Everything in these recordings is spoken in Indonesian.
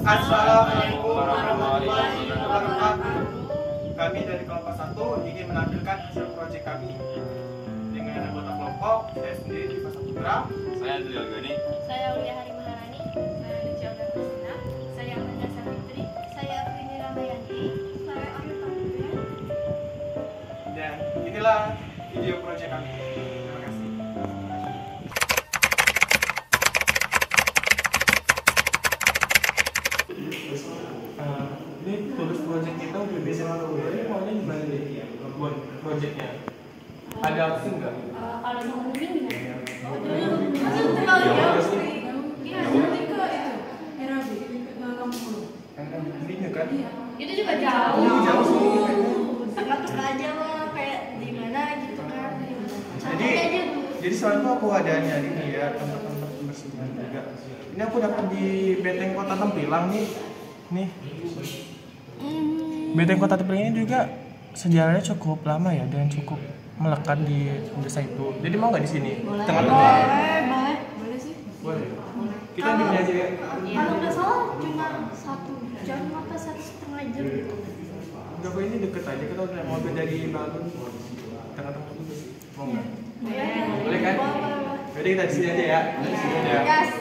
Assalamualaikum warahmatullahi wabarakatuh. Kami dari kelompok 1 ingin menampilkan hasil proyek kami dengan anggota kelompok. Saya sendiri Diva Saputra. Saya Dwi Algani. Saya Ulia Hari Maharani. Saya Lucia Kristina. Saya Amanda Savitri. Saya Afrini Ramayanti. Saya Arya Tambuya. Dan inilah video proyek kami. Terima kasih. Ini tulis proyek kita udah bisa jadi maunya gimana nih buat proyeknya? Ada opsi nggak? Kalau yang mungkin gimana? Ini kan? Itu juga jauh. Ini jauh sih. Tengah-tengah aja lah, kayak di mana gitu kan. Jadi soalnya aku ada ini ya tempat-tempat pembersihan juga. Ini aku dapat di Benteng Kota Tempilang nih. Nih. Benteng Kota Tempilang ini juga sejarahnya cukup lama ya dan cukup melekat di desa itu. Jadi mau nggak di sini? Tengah-tengah. Boleh sih. Boleh. Kita di sini aja ya. Kalau nggak salah cuma 1 jam atau 1,5 jam gitu. Enggak, kok ini deket aja, kita udah mobil dari Bandung tengah-tengah itu. Mau nggak? Boleh kan? Jadi kita di sini aja ya. Di sini aja. Yes.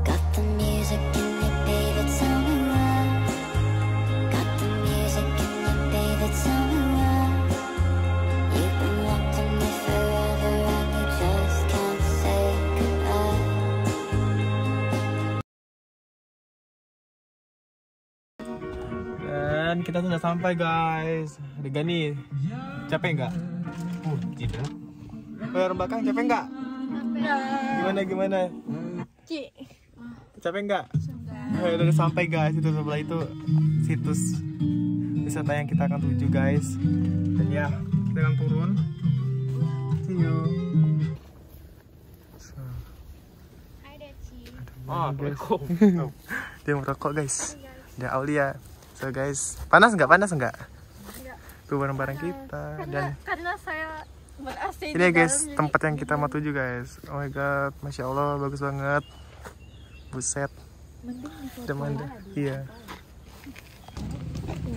Got the music in your favorite song around. Got the music in your favorite song around. You've been wanting me forever and you just can't say goodbye. Dan kita sudah sampai guys. Ada Gani. Capek nggak? Tidak. Bayar belakang capek nggak? Gimana? Capek nggak? Udah sampai guys. Itu sebelah itu situs wisata yang kita akan tuju guys. Dan ya kita akan turun. See you. Hai Deci. Merokok. Dia merokok guys. Dia Aulia. So guys, panas nggak? Tuh barang-barang kita dan Karena saya ber-AC ini ya guys tempat yang kita mau tuju guys. Oh my god, masya Allah bagus banget. Buset. Demanda. Iya.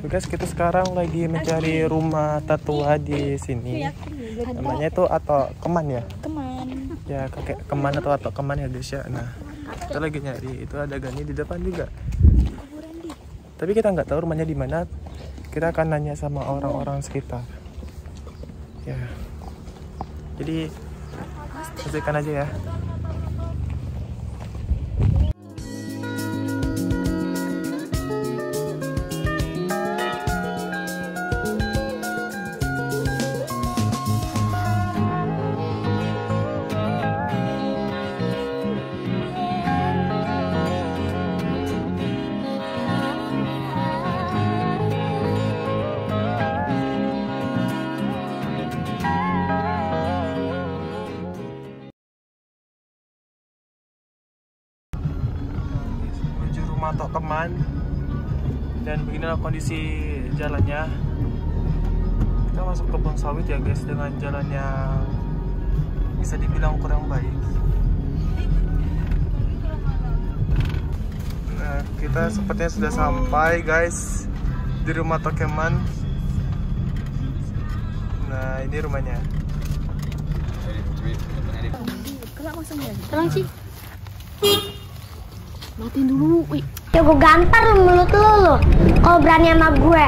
So guys, kita sekarang lagi mencari rumah tatua di sini. Namanya itu atau Keman ya? Keman. Ya kakek Keman atau Keman ya guys ya. Nah kita lagi nyari, itu ada Gani di depan juga. Tapi kita nggak tahu rumahnya di mana. Kita akan nanya sama orang-orang sekitar. Ya. Jadi saksikan aja ya. Matok Keman, dan beginilah kondisi jalannya. Kita masuk kebun sawit ya guys, dengan jalan yang bisa dibilang kurang baik. Nah kita sepertinya sudah sampai guys di rumah Tok Keman. Nah ini rumahnya. Tenang sih. Matiin dulu, wih. Ya gue gampar lu mulut lu kalau berani sama gue.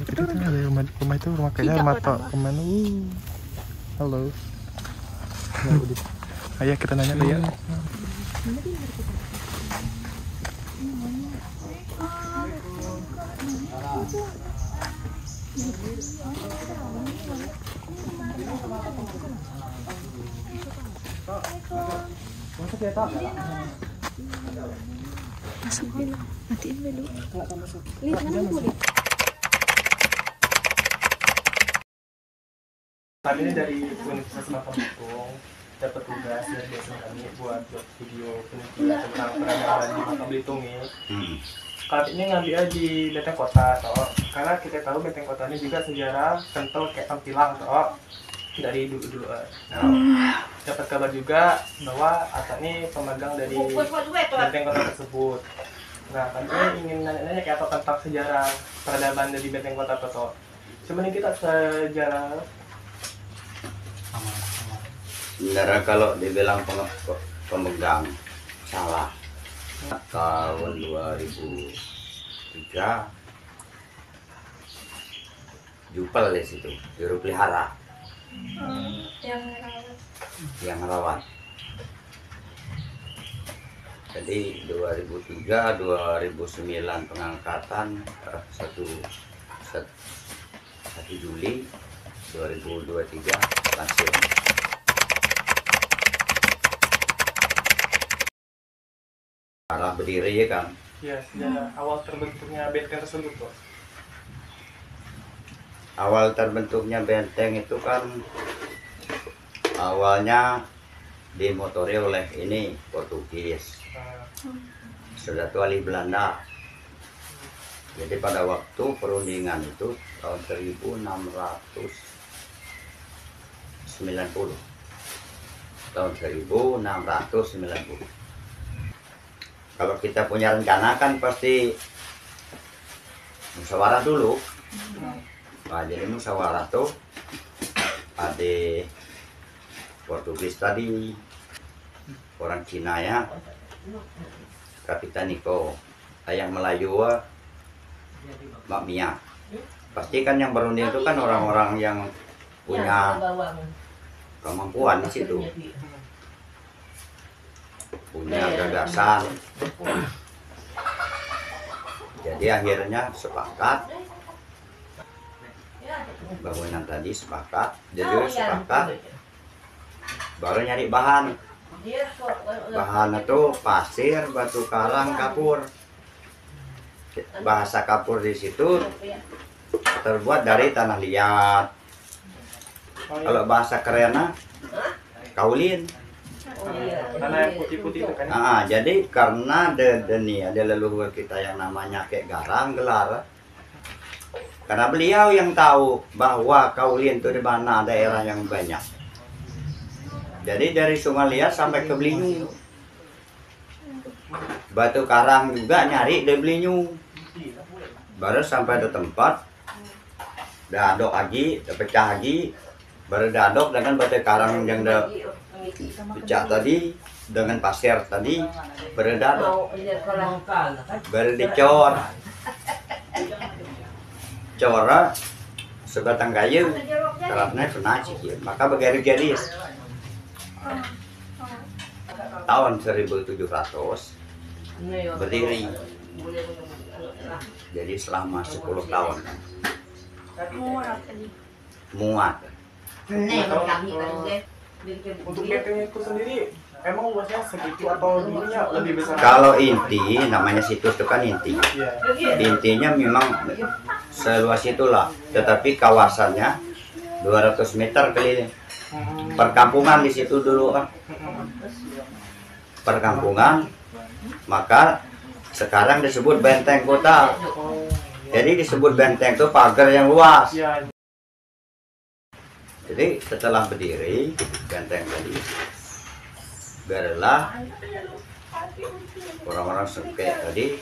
Kita ada rumah itu rumah kayaknya rumah Tok Keman. Halo. Ayo kita nanya deh ya. Masuk ya, Tok. Masuk dulu, matiin dulu. Lihat kan boleh. Kami ini dari Universitas Makam Belitung dapat tugas dari dosen kami buat video penelitian tentang peradaban di Makam Belitung ini. Kali ini ngambil di Benteng Kota, toh. Karena kita tahu Benteng Kota ini juga sejarah kental kayak Tempilang, toh. dari dulu. Dapat kabar juga bahwa Atta ini pemegang dari benteng kota tersebut. Nah, kami ingin nanya-nanya kayak Atta tentang sejarah peradaban dari benteng kota Toto. Sebenarnya kita sejarah sebenarnya kalau dibilang pemegang salah. Tahun 2003 Jupel di situ, juru pelihara yang rawat. Jadi 2003 2009 pengangkatan 1 Juli 2023 pensiun. Arah berdiri ya kan? ya sejarah awal terbentuknya benteng tersebut, Bos. Awal terbentuknya benteng itu kan awalnya dimotori oleh ini Portugis, sudah ahli Belanda. Jadi pada waktu perundingan itu tahun 1690. Tahun 1690. Kalau kita punya rencana kan pasti musyawarah dulu. Nah, jadi musyawarah tuh ada Portugis tadi, orang Cina ya, Kapitan Niko, yang Melayu Mak Mia. Pasti kan yang berunding itu kan orang-orang yang punya kemampuan di situ, punya gagasan. Jadi akhirnya sepakat, bangunan tadi sepakat, jadi sepakat, baru nyari bahan. Bahan itu pasir, batu karang, kapur. Bahasa kapur di situ terbuat dari tanah liat. Kalau bahasa kerennya kaulin. Tanah yang putih-putih itu kan. Jadi karena ada leluhur kita yang namanya Kek Garang Gelar. Karena beliau yang tahu bahwa kaulin itu di mana daerah yang banyak. Jadi dari Sungai Liat sampai ke Belinyu. Batu karang juga nyari di Belinyu. Baru sampai di tempat dadok lagi, pecah lagi, baru dadok dengan batu karang yang pecah tadi dengan pasir tadi, baru dadok, baru dicor, cora sebatang kayu, karena pernah cikir, maka bergaris-garis. Tahun 1700 berdiri. Jadi selama 10 tahun muat. Untuk benteng itu sendiri emang luasnya segitu atau dulunya lebih besar? Kalau inti, namanya situs itu kan inti. Intinya memang seluas itulah, tetapi kawasannya 200 meter keliling. Perkampungan di situ dulu kan. Perkampungan, maka sekarang disebut benteng kota. Jadi disebut benteng itu pagar yang luas. Jadi setelah berdiri benteng tadi, barulah orang-orang Sengke tadi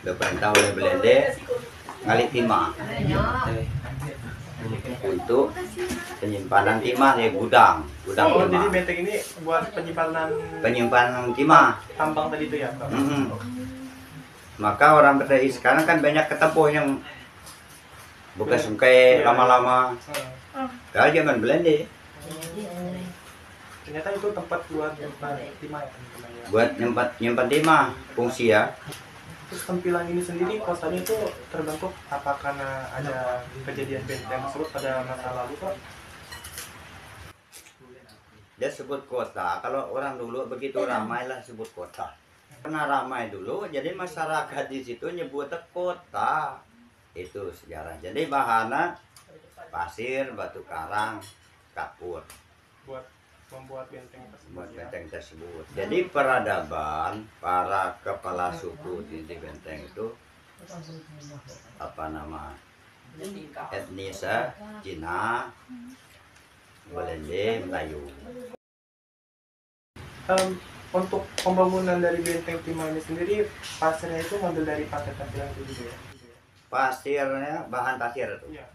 diperintah oleh Belanda ngali timah untuk penyimpanan timah di gudang Jadi timah. benteng ini buat Penyimpanan timah. tambang tadi itu ya, Pak? Maka orang PTI sekarang kan banyak ketepuh yang buka sungkai lama-lama. Kalau zaman Belanda Ternyata itu tempat buat timah ya? buat nyimpan timah fungsi ya. Terus tampilan ini sendiri kotanya itu terbentuk apa karena ada kejadian benteng tersebut pada masa lalu, Pak? Dia sebut kota. Kalau orang dulu begitu ramai lah sebut kota. Karena ramai dulu, jadi masyarakat di situ nyebutnya kota. Itu sejarah. Jadi bahannya pasir, batu karang, kapur. Buat membuat benteng tersebut. Buat benteng tersebut. Jadi peradaban para kepala suku di benteng itu apa nama etnis Cina, Belende, Melayu. Untuk pembangunan dari benteng Timah ini sendiri, pasirnya itu ngambil dari Pantai Tampilan itu juga ya? Pasirnya bahan pasir itu. Iya.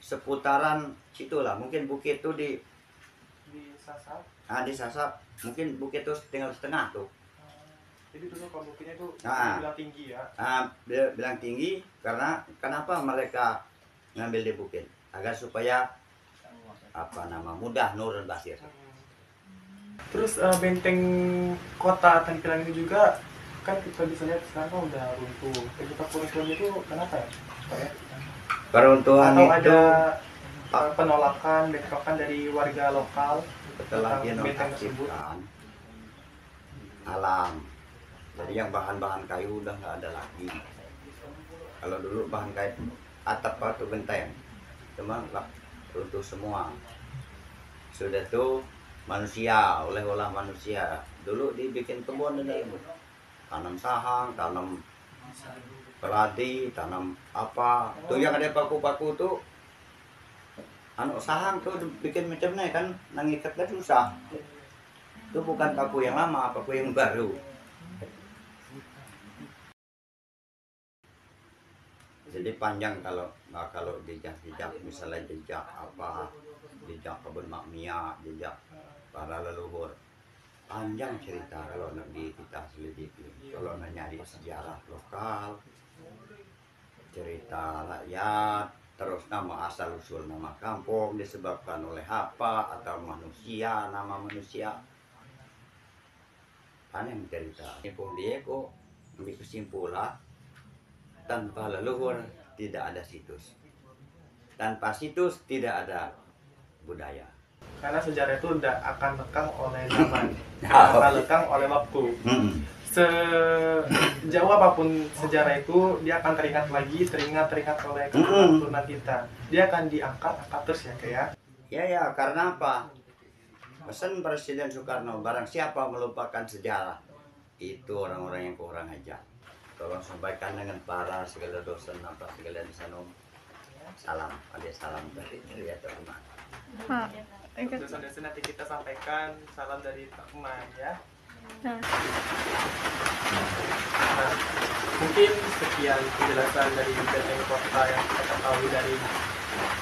Seputaran itulah, mungkin bukit itu di Sasap. di Sasap, mungkin bukit itu tinggal setengah tuh. Jadi dulu kalau bukitnya itu Ah. bilang tinggi ya? Bilang tinggi karena kenapa mereka ngambil di bukit? Agar supaya mudah nurun pasir. Terus benteng kota Tampilan ini juga kan kita bisa lihat sekarang kan udah runtuh. Penyebab runtuhnya itu kenapa ya? Pak ya? Peruntuhan Atau itu ada penolakan, bentrokan dari warga lokal setelah tentang benteng tersebut? dinonaktifkan alam. Jadi yang bahan-bahan kayu udah nggak ada lagi. Kalau dulu bahan kayu atap batu benteng, cuma lah runtuh semua. Sudah tuh manusia, oleh olah manusia. Dulu dibikin kebun ini, tanam sahang, tanam keladi, tanam apa. Tuh yang ada paku-paku tuh, sahang tuh bikin macamnya kan, nangikatnya susah. Itu bukan paku yang lama, paku yang baru. Jadi panjang kalau jejak misalnya jejak kebun makmia, jejak para leluhur, panjang cerita kalau nak kita selidiki. Kalau nak nyari sejarah lokal, cerita rakyat, terus nama asal usul nama kampung disebabkan oleh apa atau manusia, nama manusia, panjang cerita. Ini pun dia kok ambil kesimpulan. Tanpa leluhur tidak ada situs. Tanpa situs tidak ada budaya. Karena sejarah itu tidak akan lekang oleh zaman, akan lekang oleh waktu. Sejauh apapun sejarah itu, dia akan teringat oleh keturunan kita. Dia akan diangkat terus ya kayak. Ya, karena apa? Pesan Presiden Soekarno, barang siapa melupakan sejarah, itu orang-orang yang kurang ajar. Tolong sampaikan dengan para segala dosen segala di sana. Salam, ada salam dari ya teman. Dosen-dosen nanti kita sampaikan salam dari teman ya. Nah, mungkin sekian penjelasan dari benteng kota yang kita ketahui dari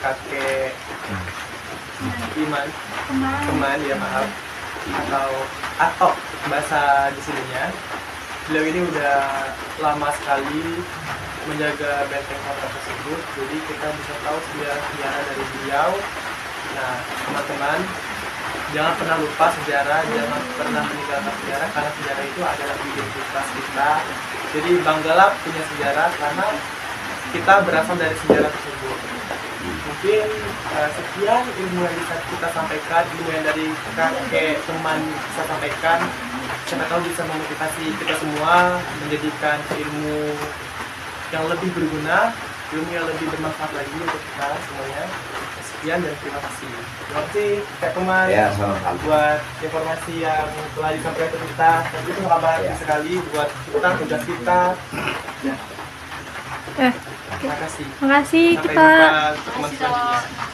kakek Iman, teman ya maaf, atau bahasa di sininya. Beliau ini udah lama sekali menjaga benteng kota tersebut, jadi kita bisa tahu sejarah dari beliau. Nah, teman-teman, jangan pernah lupa sejarah, jangan pernah meninggalkan sejarah, karena sejarah itu adalah identitas kita. Jadi banggalah punya sejarah karena kita berasal dari sejarah tersebut. Mungkin sekian ilmu yang bisa kita sampaikan, ilmu yang dari kakek teman bisa sampaikan. Siapa tahu bisa memotivasi kita semua menjadikan ilmu yang lebih berguna, ilmu yang lebih bermanfaat lagi untuk kita semuanya. Sekian dan terima kasih. Terima kasih Kak Teman buat informasi yang telah disampaikan ke kita. Dan itu kabar sekali buat kita, tugas kita. Ya. Terima kasih. Terima kasih Sampai kita. jumpa teman selanjutnya.